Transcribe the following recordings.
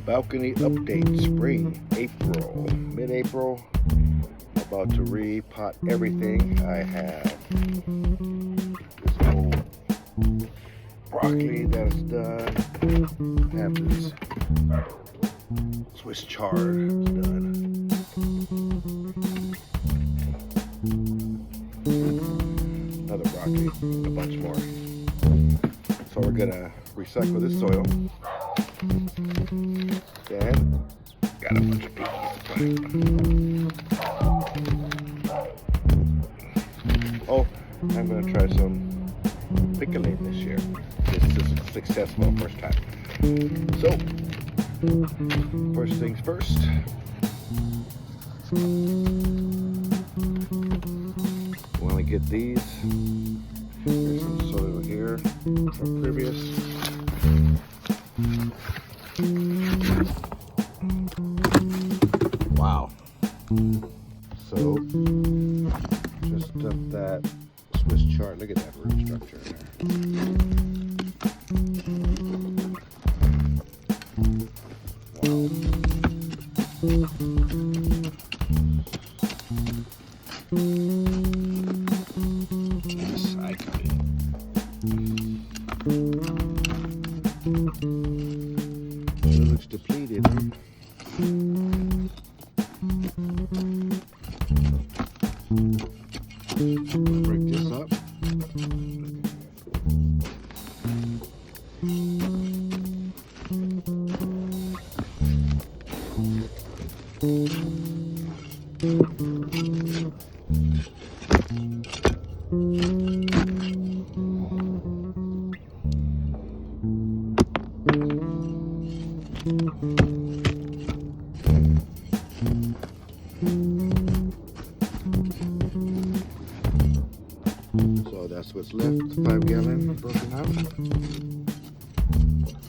Balcony update, spring, April, mid-April. About to repot everything. I have this old broccoli that is done. I have this Swiss chard done. Another broccoli, and a bunch more. So we're gonna recycle this soil. Then got a bunch of peas. Oh, I'm gonna try some pickling this year. This is successful first time. So, first things first. Want to get these. Here's some soil here from previous. Wow. So, just dump that Swiss chard. Look at that root structure in there. Wow. Recycling. It looks depleted. Break this up. So that's what's left, 5 gallon broken up.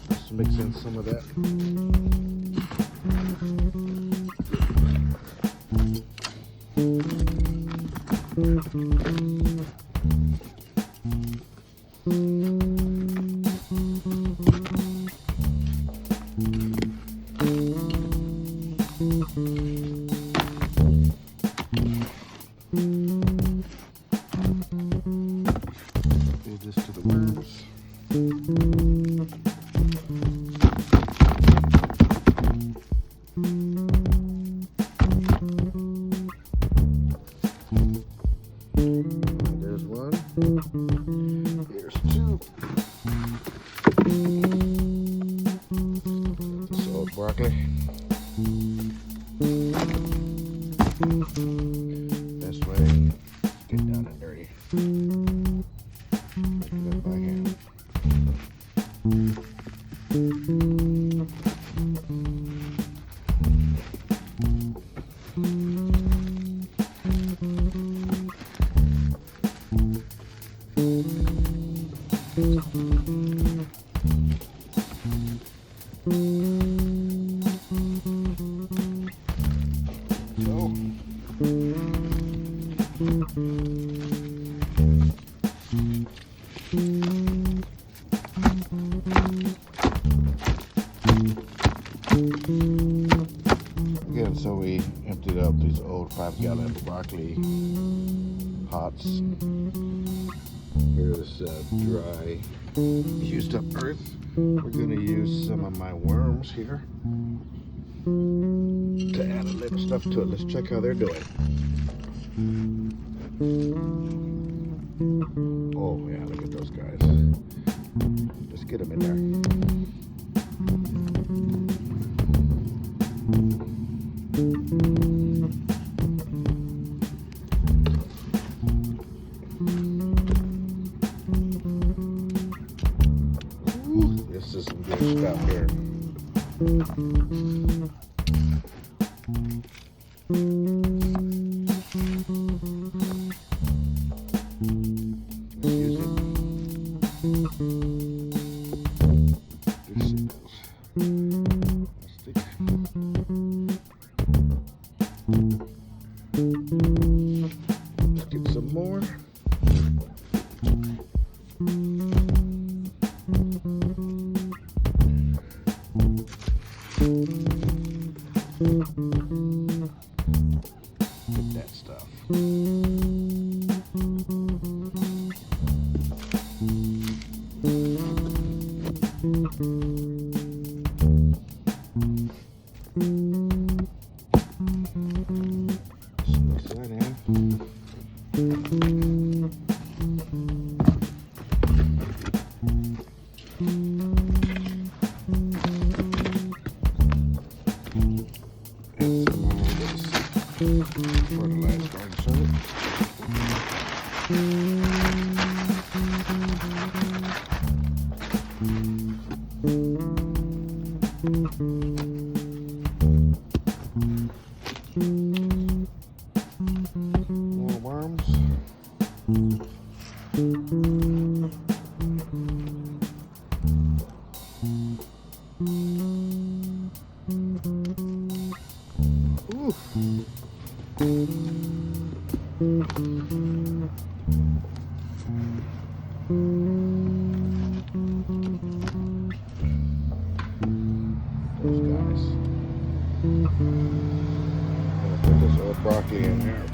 Just mix in some of that. Give this to the worms. There's one. Here's two. This old broccoli. This way, get down and dirty. Pick it up by hand. Again, so we emptied up these old 5-gallon broccoli pots. Here's dry, used up earth. We're going to use some of my worms here to add a little stuff to it. Let's check how they're doing. Oh yeah, look at those guys. Let's get them in there. Ooh, this is some good stuff here. Use it. Plastic. Let's get some more. Get that stuff. Sneeze that in. And some of this fertilizer insert. More worms. Ooh. Those guys. Gonna put this old broccoli in there.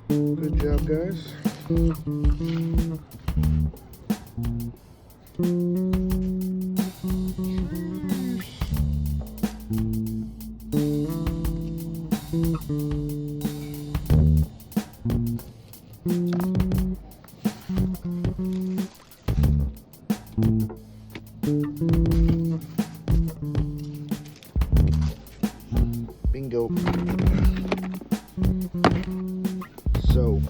Good job, guys. Bingo. So